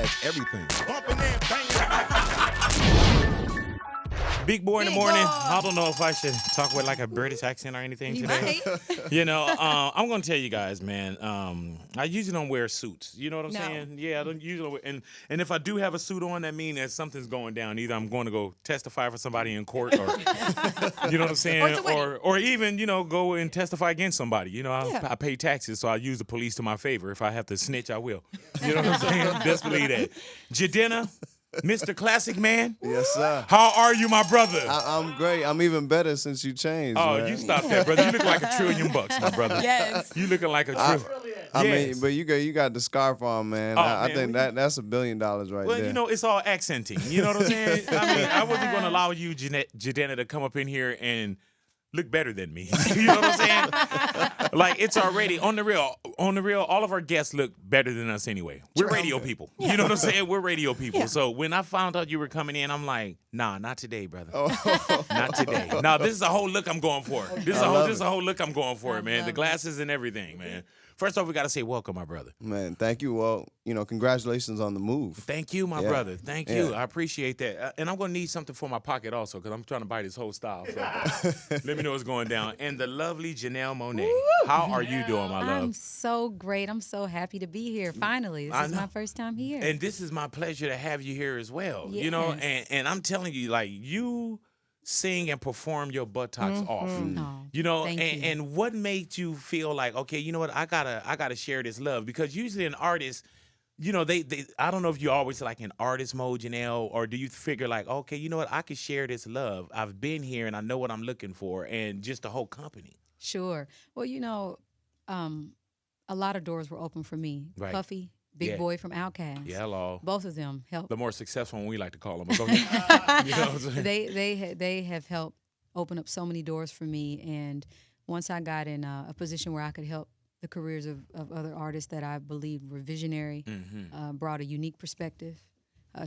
That's everything. Bumping and banging. Big boy in the morning. I don't know if I should talk with like a British accent or anything today. You know, I'm gonna tell you guys, man. I usually don't wear suits. You know what I'm saying? Yeah, I don't usually. Wear, and if I do have a suit on, that means that something's going down. Either I'm going to go testify for somebody in court, or you know what I'm saying, or even go and testify against somebody. You know, I pay taxes, so I use the police to my favor. If I have to snitch, I will. You know what I'm saying? Best believe that. Jidenna, Mr. Classic Man. Yes, sir. How are you, my brother? I'm great. I'm even better since you changed. Oh, man. you stop that, brother. You look like $1 trillion, my brother. Yes. You looking like a trillion. I mean, but you got the scarf on, man. Oh, I man, think that's $1 billion right there. Well, it's all accenting. You know what I'm saying? I mean, I wasn't going to allow you, Jidenna, to come up in here and look better than me. You know what I'm saying? Like, it's already on the real. On the real, all of our guests look better than us anyway. We're radio people. You know what I'm saying? We're radio people. So when I found out you were coming in, I'm like, nah, not today, brother. Not today. No, this is a whole look I'm going for. This is a whole look I'm going for, man. The glasses and everything, man. First off, we got to say welcome, my brother. Man, thank you. Well, congratulations on the move. Thank you, my brother. Thank you. I appreciate that. And I'm going to need something for my pocket also, because I'm trying to buy this whole style. So let me know what's going down. And the lovely Janelle Monae. How are you doing, my love? I'm so great. I'm so happy to be here. Finally. This is my first time here. And this is my pleasure to have you here as well. Yes. You know, and I'm telling you, like, you sing and perform your buttocks off. Oh, You know, thank you. and what made you feel like, okay, you know what, I gotta share this love? Because usually an artist, they I don't know if you're always like in artist mode, Janelle, or do you figure like, okay, you know what, I could share this love. I've been here and I know what I'm looking for, and just the whole company. Sure. Well, a lot of doors were open for me. Right. Puffy, Big Boy from Outkast. Yeah, hello. Both of them helped. The more successful one, we like to call them. Go ahead. You know what I'm saying? They have helped open up so many doors for me, and once I got in a position where I could help the careers of other artists that I believe were visionary, brought a unique perspective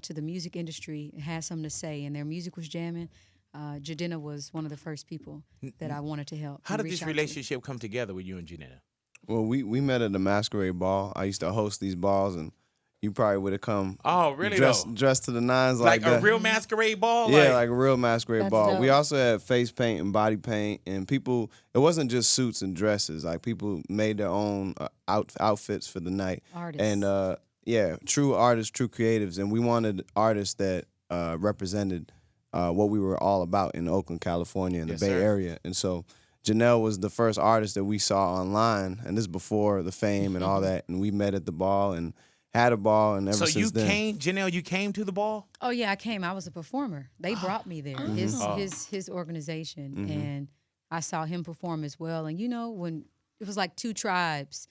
to the music industry, had something to say, and their music was jamming. Jidenna was one of the first people that I wanted to help. How did this relationship come together with you and Jidenna? Well, we met at the Masquerade Ball. I used to host these balls, and you probably would have come. Oh, really? Dressed to the nines like that. A real masquerade ball? Yeah, like a real masquerade ball. dope. We also had face paint and body paint, and people. It wasn't just suits and dresses. Like, people made their own outfits for the night. Artists. And true artists, true creatives, and we wanted artists that represented what we were all about in Oakland, California, and the Bay Area, and so. Janelle was the first artist that we saw online, and this is before the fame and all that. And we met at the ball and had a ball, and ever since then. Janelle, you came to the ball? Oh yeah, I came. I was a performer. They brought me there. His organization, and I saw him perform as well. And when it was like two tribes,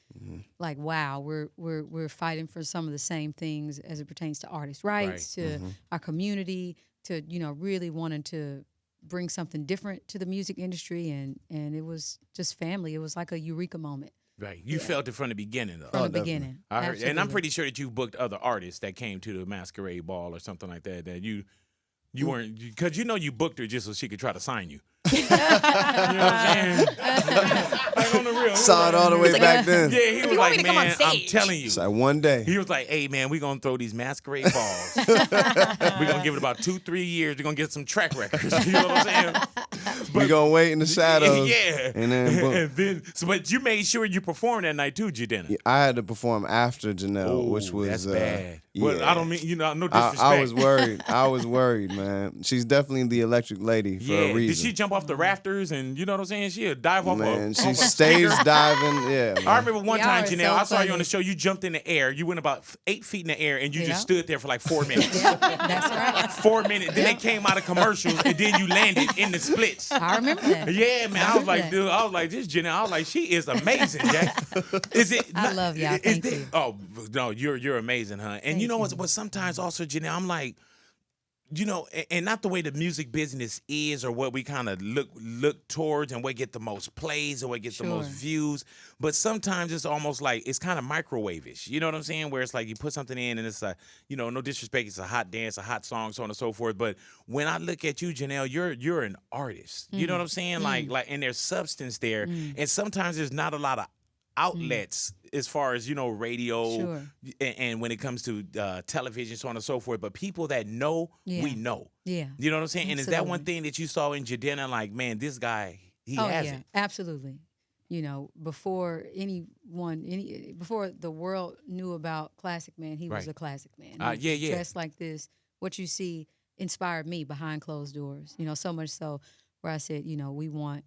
like wow, we're fighting for some of the same things as it pertains to artists' rights, to our community, to really wanting to bring something different to the music industry, and it was just family. It was like a eureka moment. Right. You felt it from the beginning, though. From the beginning. I heard, and I'm pretty sure that you've booked other artists that came to the Masquerade Ball or something like that, that you weren't, because you booked her just so she could try to sign you. You know what I'm saying? Like, on the real. Saw it all the way back then. Yeah, he was like, man, I'm telling you. It's like one day. He was like, hey, man, we're going to throw these masquerade balls. We're going to give it about 2-3 years. We're going to get some track records. You know what I'm saying? We're going to wait in the shadows. Yeah. And then, and then but you made sure you performed that night too, Jidenna. Yeah, I had to perform after Janelle, which was... That's bad. Yeah. Well, I don't mean, no disrespect. I was worried. I was worried, man. She's definitely the electric lady for a reason. Did she jump off the rafters and, you know what I'm saying? She'll dive off Man, a she stage diving. Yeah, man. I remember one time, Janelle, so I saw you funny. on the show. You jumped in the air. You went about 8 feet in the air, and you just stood there for like 4 minutes. That's right. 4 minutes. Then they came out of commercials, and then you landed in the splits. I remember that. Yeah, man. I was like, dude. I was like, this Janelle. I was like, she is amazing, Jack. Is it? I love y'all. Thank you. Oh no, you're amazing, huh? And you know what? Sometimes also, Janelle, I'm like, and not the way the music business is or what we kind of look towards and what get the most plays or what gets the most views, but sometimes it's almost like it's kind of microwave-ish. You know what I'm saying? Where it's like you put something in and it's no disrespect, it's a hot dance, a hot song, so on and so forth. But when I look at you, Janelle, you're an artist. You know what I'm saying? Like, and there's substance there, and sometimes there's not a lot of outlets as far as, you know, radio Sure. and when it comes to television, so on and so forth. But people that know, we know. Yeah. You know what I'm saying? And is that one Absolutely. thing that you saw in Jidenna, like, man, this guy, he Oh has yeah, it? absolutely. You know, before before the world knew about Classic Man, he was Right. a classic man. Yeah, yeah. Dressed like this, what you see inspired me behind closed doors. You know, so much so where I said, you know, we want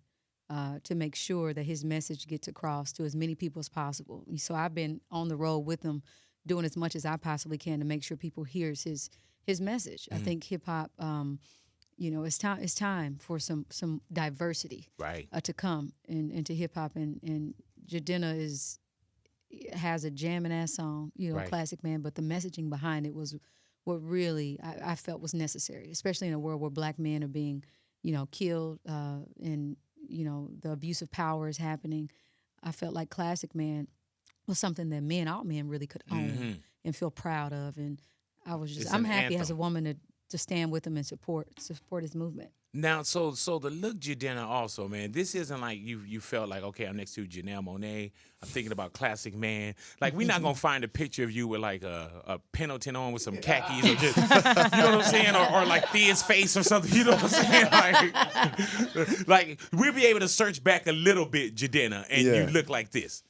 to make sure that his message gets across to as many people as possible. So I've been on the road with him, doing as much as I possibly can to make sure people hears his message. I think hip hop. You know, it's time for some diversity, Right. to come into hip hop, and Jidenna has a jamming ass song, you know, Right. Classic Man, but the messaging behind it was what really I felt was necessary, especially in a world where black men are being, you know, killed, and you know the abuse of power is happening. I felt like Classic Man was something that all men really could own and feel proud of, and I was just It's I'm an happy as anthem. a woman to stand with him and support his movement. Now, so the look Jidenna also, man, this isn't like you felt like, okay, I'm next to Janelle Monae. I'm thinking about Classic Man. Like, we're not going to find a picture of you with like a Pendleton on with some khakis or just, you know what I'm saying? Or like Thea's face or something, you know what I'm saying? Like we'll be able to search back a little bit, Jidenna, and Yeah. you look like this.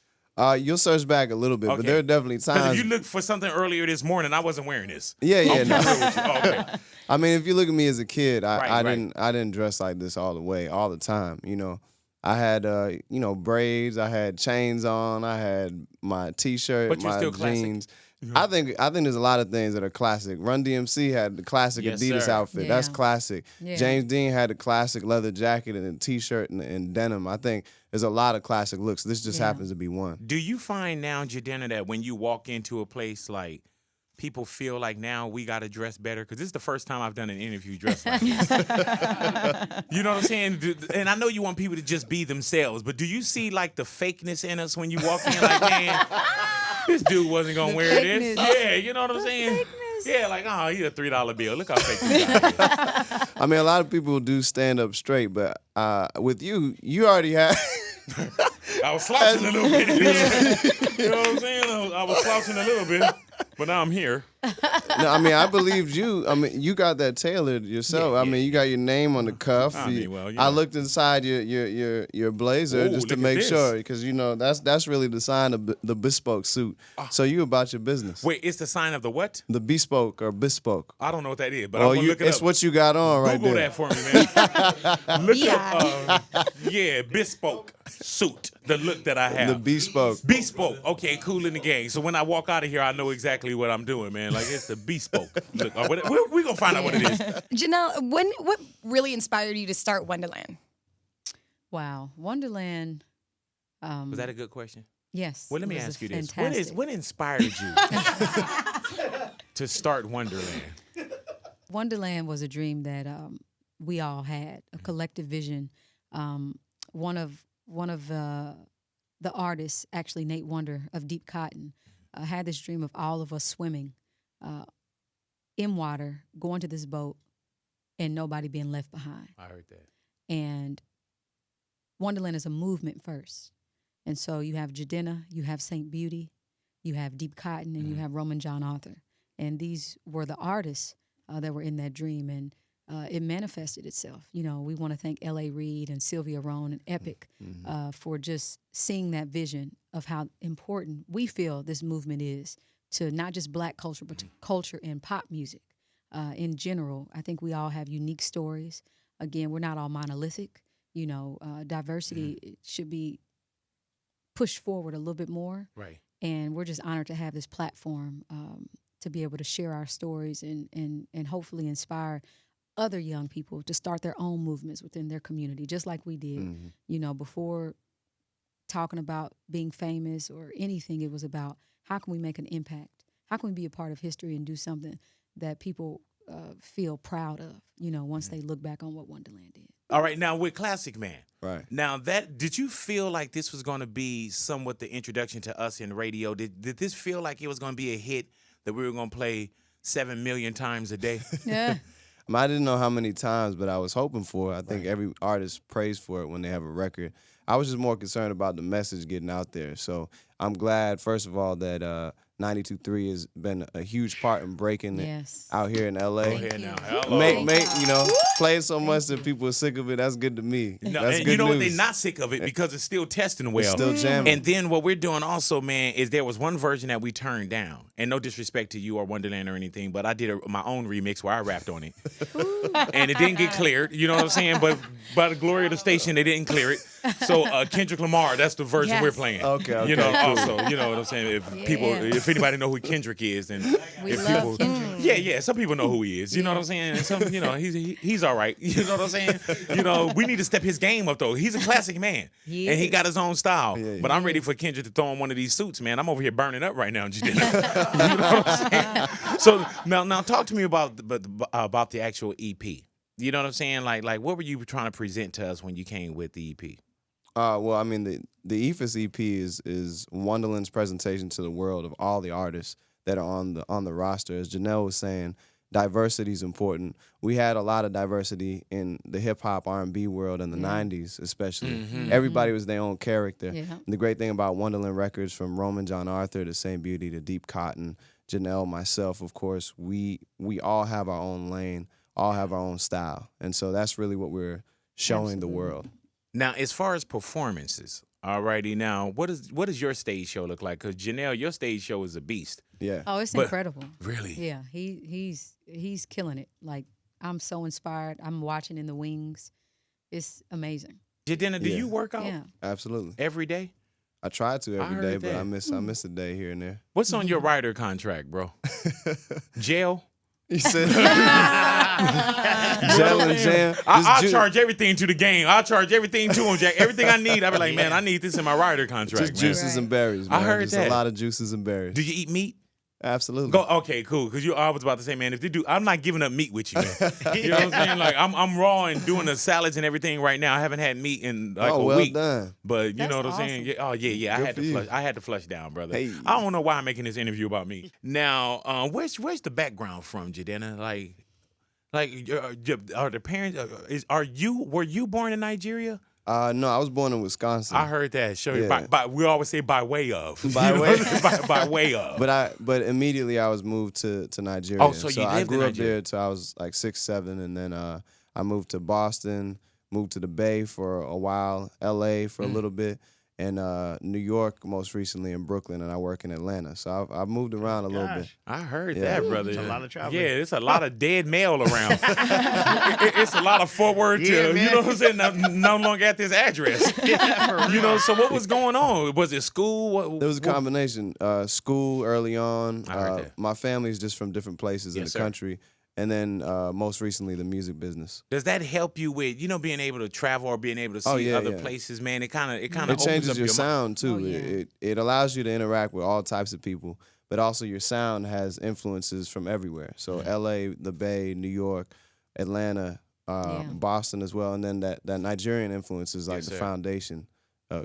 You'll search back a little bit, but Okay. there are definitely Because times. if you looked for something earlier this morning, I wasn't wearing this. Yeah, yeah. I'm no. real with you. Oh, okay. I mean, if you look at me as a kid, I Right. didn't dress like this all the time. You know, I had you know, braids, I had chains on, I had my T-shirt, But you're my still classic. jeans. I think there's a lot of things that are classic. Run DMC had the classic Yes, Adidas sir. outfit. That's Yeah. classic. Yeah. James Dean had the classic leather jacket and a T-shirt and denim. I think there's a lot of classic looks. This just Yeah. happens to be one. Do you find now, Jidenna, that when you walk into a place, like, people feel like now we got to dress better? Because this is the first time I've done an interview dressed like this. You know what I'm saying? And I know you want people to just be themselves, but do you see, like, the fakeness in us when you walk in? Like, man, this dude wasn't going to wear this. fakeness. Yeah, you know what I'm saying? fakeness. Yeah, like, oh, he's a $3 bill. Look how fake this guy is. I mean, a lot of people do stand up straight, but with you already had. I was slouching a little bit. You know what I'm saying? I was slouching a little bit, but now I'm here. No, I mean, I believed you. I mean, you got that tailored yourself. Yeah, I mean, you got your name on the cuff. I mean, well, you I know. looked inside your blazer Ooh, just to look at make this. sure, because you know that's really the sign of the bespoke suit. So you about your business. Wait, it's the sign of the what? The bespoke or bespoke. I don't know what that is, but Oh, I'm going to look it it's up. what you got on right Google there. that for me, man. Look up, yeah, bespoke suit. The look that I have. The bespoke. Bespoke. Okay, cool in the gang. So when I walk out of here, I know exactly what I'm doing, man. Like, it's the bespoke look. We're going to find out what it is. Janelle, what really inspired you to start Wondaland? Wow, Wondaland. Was that a good question? Yes. Well, let me it was ask you this. fantastic. What inspired you to start Wondaland? Wondaland was a dream that we all had, a collective vision. One of the artists, actually Nate Wonder of Deep Cotton, had this dream of all of us swimming in water, going to this boat, and nobody being left behind. I heard that. And Wondaland is a movement first. And so you have Jidenna, you have Saint Beauty, you have Deep Cotton, and you have Roman John Arthur. And these were the artists that were in that dream, and it manifested itself. You know, we want to thank L.A. Reid and Sylvia Rohn and Epic for just seeing that vision of how important we feel this movement is to not just black culture, but to culture and pop music in general. I think we all have unique stories. Again, we're not all monolithic. You know, diversity should be pushed forward a little bit more. Right. And we're just honored to have this platform to be able to share our stories and hopefully inspire other young people to start their own movements within their community, just like we did. You know, before talking about being famous or anything, it was about how can we make an impact? How can we be a part of history and do something that people feel proud of, you know, once they look back on what Wondaland did. All right, now with Classic Man. Right. Now did you feel like this was going to be somewhat the introduction to us in radio? Did this feel like it was going to be a hit that we were going to play 7 million times a day? Yeah. I didn't know how many times, but I was hoping for it. I think every artist prays for it when they have a record. I was just more concerned about the message getting out there. So I'm glad, first of all, that 92.3 has been a huge part in breaking it out here in LA. Go ahead now. Play it so much that people are sick of it. That's good to me. No, that's and good you know news. what? They're not sick of it because it's still testing well. It's still jamming. And then what we're doing also, man, is there was one version that we turned down. And no disrespect to you or Wondaland or anything, but I did my own remix where I rapped on it. And it didn't get cleared. You know what I'm saying? But by the glory of the station, they didn't clear it. So Kendrick Lamar, that's the version we're playing. Okay. You know, also, you know what I'm saying? If anybody know who Kendrick is, then We love Kendrick. Yeah, some people know who he is. You know what I'm saying? And some, you know, he's all right. You know what I'm saying? You know, we need to step his game up though. He's a classic man, and he got his own style. But I'm ready for Kendrick to throw on one of these suits, man. I'm over here burning up right now. You know what I'm saying? So now talk to me about the actual EP. You know what I'm saying? Like what were you trying to present to us when you came with the EP? Well, I mean, the EFIS EP is Wondaland's presentation to the world of all the artists that are on the roster. As Janelle was saying, diversity is important. We had a lot of diversity in the hip hop R&B world in the '90s, especially. Everybody was their own character. Yeah. And the great thing about Wondaland Records, from Roman John Arthur to Saint Beauty to Deep Cotton, Janelle, myself, of course, we all have our own lane, all have our own style, and so that's really what we're showing the world. Now, as far as performances, alrighty. Now, what does your stage show look like? Because Janelle, your stage show is a beast. Yeah. Oh, it's incredible. Really? Yeah, he's killing it. Like, I'm so inspired. I'm watching in the wings. It's amazing. Jidenna, do you work out? Yeah. Absolutely. Every day? I try to every day, but that. I miss a day here and there. What's on your writer contract, bro? Jail? You said jail and jam. I'll charge everything to the game. I'll charge everything to him, Jack. Everything I need, I'll be like, man, I need this in my writer contract. Just juices and berries, man. I heard just that. a lot of juices and berries. Do you eat meat? Absolutely. Okay, cool. Because I was about to say, man, if they do, I'm not giving up meat with you, man. You know what I'm saying? Like, I'm raw and doing the salads and everything right now. I haven't had meat in like a well week. done. But you That's know what I'm awesome. saying? Yeah, yeah. I had to flush down, brother. Hey. I don't know why I'm making this interview about me. Now, where's the background from, Jidenna? Like, are the parents? Were you born in Nigeria? No, I was born in Wisconsin. I heard that. Sure. Yeah. We always say by way of. By way. by way of. But immediately I was moved to Nigeria. Oh, so you I lived in grew up Nigeria. there till I was like 6, 7, and then I moved to Boston, moved to the Bay for a while, LA for a little bit, and New York most recently, in Brooklyn, and I work in Atlanta. So I've moved around a little bit. I heard that, brother. It's a lot of traveling. Yeah, it's a lot of dead mail around. It's a lot of forward to, you know what I'm saying, no longer at this address. You know, so what was going on? Was it school? There was a combination. School early on. I heard that. My family's just from different places in the country. And then most recently, the music business. Does that help you with, being able to travel or being able to see other places, man? It kind of It opens changes up your sound too. Oh, yeah. It allows you to interact with all types of people, but also your sound has influences from everywhere. So LA, the Bay, New York, Atlanta, Boston as well, and then that Nigerian influence is like the foundation.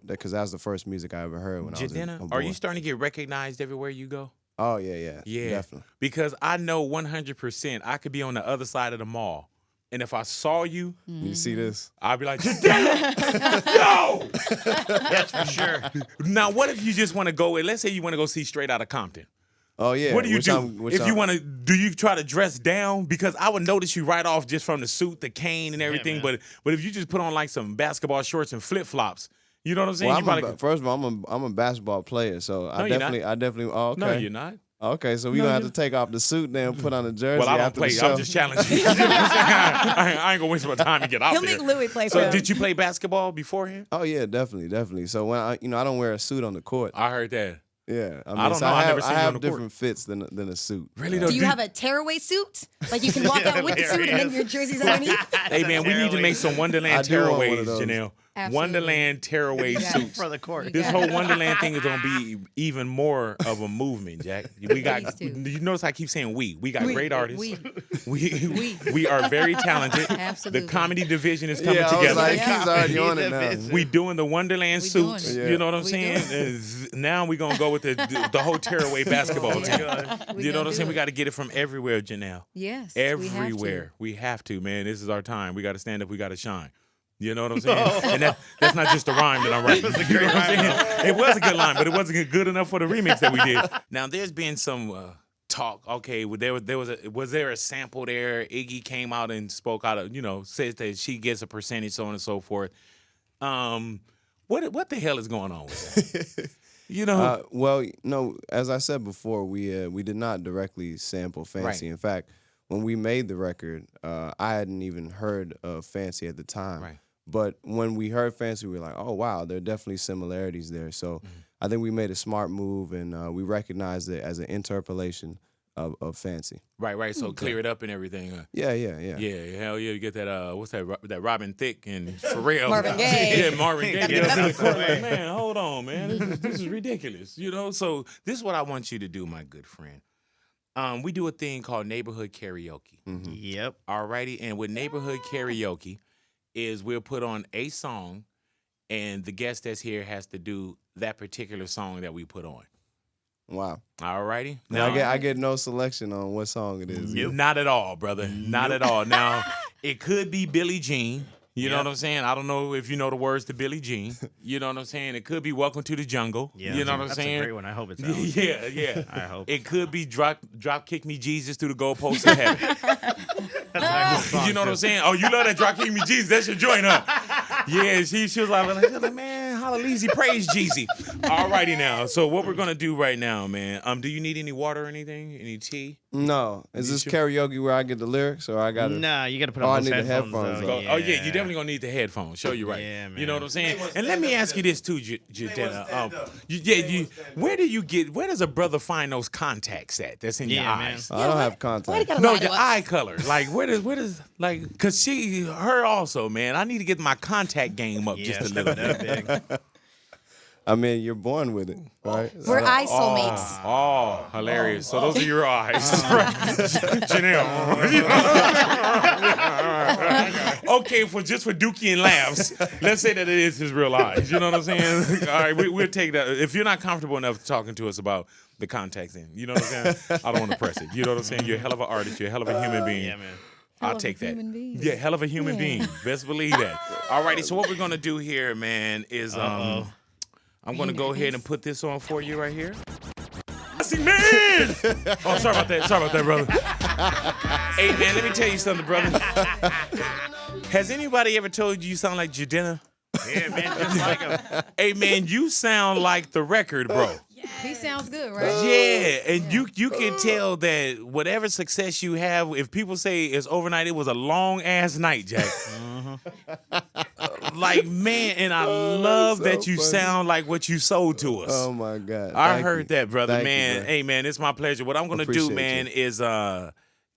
Because that was the first music I ever heard when I was a boy. Are you starting to get recognized everywhere you go? Oh, yeah, definitely. Because I know 100% I could be on the other side of the mall, and if I saw you, You see this? I'd be like, yo! That's for sure. Now, what if you just want to go, let's say you want to go see Straight Outta Compton. Oh, yeah. What do you do? If you want to, do you try to dress down? Because I would notice you right off just from the suit, the cane, and everything. Yeah, but if you just put on like some basketball shorts and flip flops, you know what I'm saying? Well, first of all, I'm a basketball player, so I definitely. Oh, okay. No, you're not. Okay, so we're gonna have to take off the suit then and put on the jersey. Well, I don't after play. the show. I'm just challenging you. You know what I'm saying? I ain't gonna waste my time to get out He'll there. make Louis play for So him. did you play basketball beforehand? Oh yeah, definitely. So when I don't wear a suit on the court. I heard that. Yeah, I don't know. I never seen you I on have the court. different fits than a suit. Really though? Do you have a tearaway suit? Like you can walk out with the suit and then your jersey's underneath? Hey man, we need to make some Wondaland I do want one of tearaways, those. Janelle. Absolutely. Wondaland tearaway suits. For the court. This whole Wondaland thing is gonna be even more of a movement, Jack. We got. Please do. You notice I keep saying we. We got great artists. We. We are very talented. Absolutely. The comedy division is coming Yeah, I was together. like, he's already on it now. We doing the Wonderland We doing suits. it. You know what I'm We saying? Now we're gonna go with the whole tearaway basketball team. We You know what gonna I'm do saying? We it. got to get it from everywhere, Janelle. Yes. Everywhere. We have to, man. This is our time. We got to stand up. We got to shine. You know what I'm saying? And that's not just a rhyme that I'm writing. You know what I'm saying? It was a good line, but it wasn't good enough for the remix that we did. Now, there's been some talk. Okay, was there a sample there? Iggy came out and spoke out of, says that she gets a percentage, so on and so forth. What the hell is going on with that? Well, no, as I said before, we did not directly sample Fancy. Right. In fact, when we made the record, I hadn't even heard of Fancy at the time. Right. But when we heard Fancy, we were like, oh, wow, there are definitely similarities there. So I think we made a smart move, and we recognized it as an interpolation of Fancy. Right. So clear it up and everything. Yeah. Yeah, hell yeah. You get that, what's that Robin Thicke and Pharrell. Marvin Gaye. Yeah, Marvin Gaye. Get up in the court like, man, hold on, man. This is ridiculous. So this is what I want you to do, my good friend. We do a thing called neighborhood karaoke. Mm-hmm. Yep. All righty. And with neighborhood karaoke is we'll put on a song, and the guest that's here has to do that particular song that we put on. Wow. All righty. Now I get no selection on what song it is. Nope. Not at all, brother. Not at all. Now, it could be Billie Jean. You know what I'm saying? I don't know if you know the words to Billie Jean. You know what I'm saying? It could be Welcome to the Jungle. Yeah, you know what I'm saying? That's a great one. I hope it's out. Yeah. I hope. It could be drop kick me Jesus through the goalposts of heaven. You know what I'm saying? Oh, you love that drop kick me Jesus? That's your joint, huh? Yeah, she was like, man, hallelujah, praise Jeezy. All righty now. So what we're gonna do right now, man? Do you need any water or anything? Any tea? No. Is this karaoke where I get the lyrics, or I got to? Nah, you got to put on those headphones. though. Oh yeah, you definitely gonna need the headphones. Show you right. Yeah, man. You know what I'm saying? And let me ask you this too, Jidenna. Where does a brother find those contacts at? That's in your man. eyes. I don't have contact. No, your eye color. Like where does cause her also, man. I need to get my contact game up just a little bit. I mean, you're born with it, right? We're eye soulmates. Oh, hilarious. So those are your eyes. Janelle. Okay, for Dookie and laughs, let's say that it is his real eyes. You know what I'm saying? All right, we'll take that. If you're not comfortable enough talking to us about the contacts in, you know what I'm saying? I don't want to press it. You know what I'm saying? You're a hell of an artist. You're a hell of a human being. Yeah, man. I'll take that. Yeah, hell of a human being. Best believe that. All righty, so what we're going to do here, man, is I'm going to go ahead and put this on for you right here. Man! Oh, sorry about that, brother. Hey, man, let me tell you something, brother. Has anybody ever told you sound like Jidenna? Yeah, man, just like him. Hey, man, you sound like the record, bro. He sounds good, right? Yeah, and you can tell that whatever success you have, if people say it's overnight, it was a long ass night, Jack. Like, man, and I love that you sound like what you sold to us. Oh my God! I heard that, brother. Thank Man, you, bro. hey, man, it's my pleasure. What I'm gonna do, Appreciate man, you. is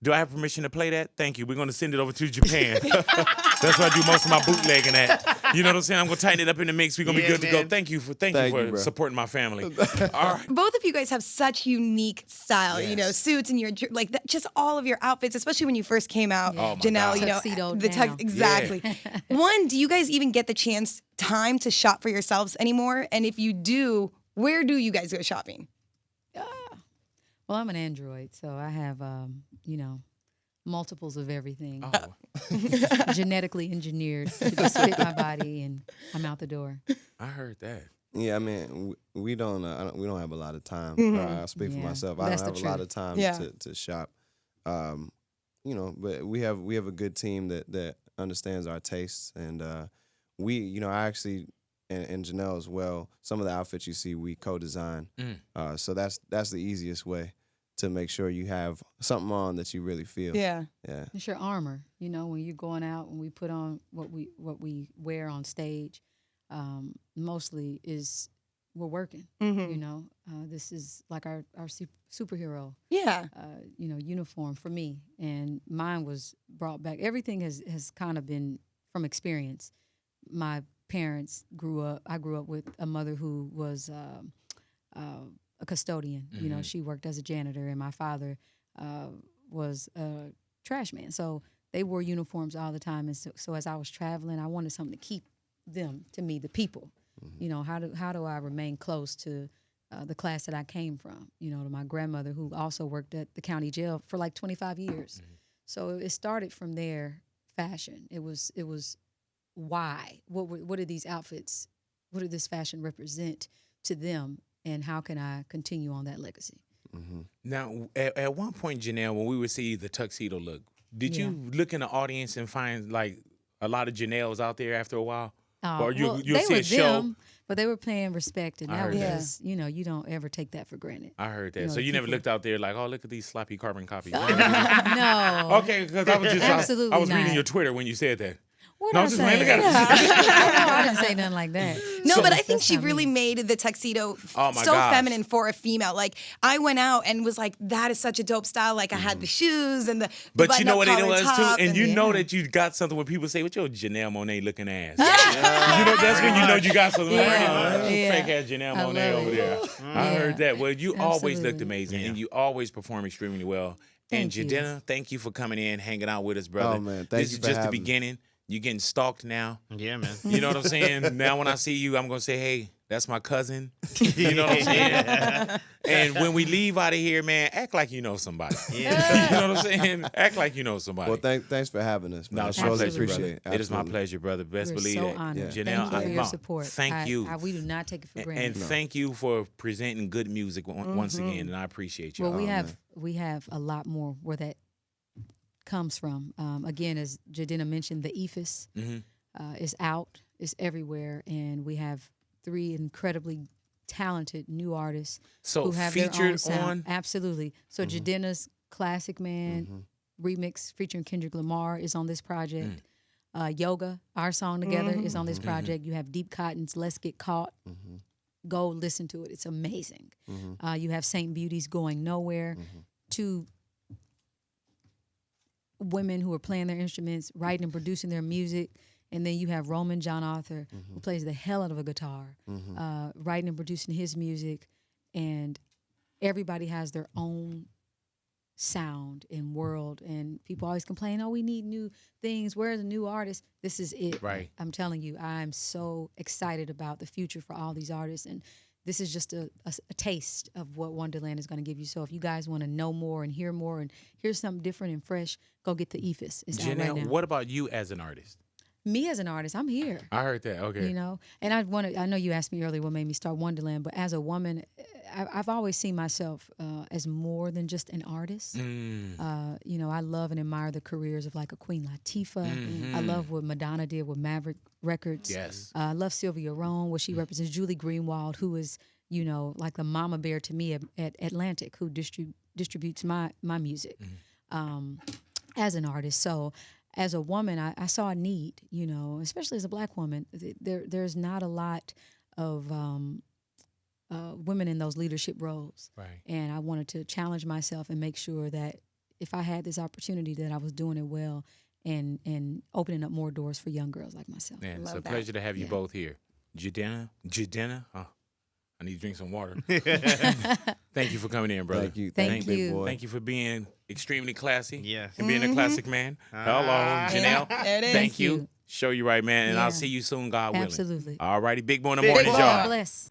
do I have permission to play that? Thank you. We're gonna send it over to Japan. That's where I do most of my bootlegging at. You know what I'm saying? I'm gonna tighten it up in the mix. We're gonna be good to go. man. Thank you for Thank you, bro. supporting my family. All right. Both of you guys have such unique style, Yes. suits and your just all of your outfits, especially when you first came out, Yeah. Oh, my Janelle, God. Tuxedo the down. exactly. One, do you guys even get the time to shop for yourselves anymore? And if you do, where do you guys go shopping? Well, I'm an android, so I have, multiples of everything. Oh, Genetically engineered to just fit my body, and I'm out the door. I heard that. Yeah, I mean, we don't have a lot of time. I'll speak for Yeah, myself. I that's don't the have a lot truth. of time Yeah. to shop. But we have a good team that understands our tastes, and I actually and Janelle as well. Some of the outfits you see, we co-design. So that's the easiest way to make sure you have something on that you really feel. Yeah. Yeah. It's your armor, when you're going out and we put on what we wear on stage. Mostly is we're working. This is like our superhero. Yeah. Uniform for me, and mine was brought back. Everything has kind of been from experience. My parents I grew up with a mother who was a custodian. She worked as a janitor, and my father was a trash man. So they wore uniforms all the time, and so as I was traveling, I wanted something to keep them to me, the people. How do I remain close to the class that I came from? To my grandmother, who also worked at the county jail for like 25 years. So it started from there. Fashion. It was why? What are these outfits? What did this fashion represent to them? And how can I continue on that legacy? Now, at one point, Janelle, when we would see the tuxedo look, did you look in the audience and find like a lot of Janelles out there after a while? Or you'll they see were a show? them, but they were paying respect, and that was that. just, you know, you don't ever take that for granted. I heard that. You know, So you never people- looked out there like, oh, look at these sloppy carbon copies. No. Okay, because I was just Absolutely I was reading not. your Twitter when you said that. What No, I I'm just say? playing. Look at No, I didn't say nothing like that. No, but I think That's she not really me. made the tuxedo Oh my so gosh. feminine for a female. Like I went out and was like, that is such a dope style. Like I had the shoes and the But you know what it button-up was collar too, top and you know that you got something when people say, "What your Janelle Monae looking ass?" You know that's when you know you got something. Yeah, Like, yeah. fake ass Janelle I Monae love over it. there. I Yeah. heard that. Well, you always looked Absolutely. amazing, and you always perform extremely well. And Thank you. Jidenna, thank you for coming in, hanging out with us, brother. Oh, man, thank this you is for just the having me. beginning. You're getting stalked now. Yeah, man. You know what I'm saying? Now when I see you, I'm gonna say, hey, that's my cousin. You know what I'm saying? And when we leave out of here, man, act like you know somebody. Yeah. You know what I'm saying? Act like you know somebody. Well, thanks for having us, man. No, it's I my really pleasure, brother. appreciate it. It is my Absolutely. pleasure, brother. Best We're believe so that. honored. Janelle, Thank you for your no, support. thank you. We do not take it for granted. And thank you for presenting good music once again, and I appreciate you. Well, we have a lot more where that comes from. Again, as Jidenna mentioned, the ethos is out, is everywhere, and we have 3 incredibly talented new artists So who have their own featured sound. on. Absolutely. So Jidenna's Classic Man remix featuring Kendrick Lamar is on this project. Yoga, our song together, is on this project. You have Deep Cotton's Let's Get Caught. Go listen to it. It's amazing. You have Saint Beauty's Going Nowhere. 2 women who are playing their instruments, writing and producing their music. And then you have Roman John Arthur, who plays the hell out of a guitar, writing and producing his music. And everybody has their own sound and world. And people always complain, oh, we need new things. Where's a new artist? This is it. Right. I'm telling you, I'm so excited about the future for all these artists. And this is just a taste of what Wondaland is going to give you. So if you guys want to know more and hear something different and fresh, go get the Ethos. It's out right Janelle, now. what about you as an artist? Me as an artist, I'm here. I heard that. Okay. You know, and I know you asked me earlier what made me start Wondaland, but as a woman, I've always seen myself as more than just an artist. You know, I love and admire the careers of like a Queen Latifah. I love what Madonna did with Maverick Records. Yes. I love Sylvia Rhone, what she represents. Julie Greenwald, who is, you know, like the mama bear to me at Atlantic, who distributes my music as an artist. So as a woman, I saw a need, you know, especially as a Black woman. There's not a lot of women in those leadership roles. Right. And I wanted to challenge myself and make sure that if I had this opportunity that I was doing it well and opening up more doors for young girls like myself. Man, it's Love a that. pleasure to have you both here. Jidenna, oh, I need to drink some water. Thank you for coming in, brother. Thank you. Thank Big you. boy. Thank you for being extremely classy. Yes. And being a classic man. Hello, Janelle. It is. Thank you. you. Show you right, man. And I'll Yeah. see you soon, God willing. Absolutely. All righty, Big Boy in the Big morning, boy. y'all. Bless.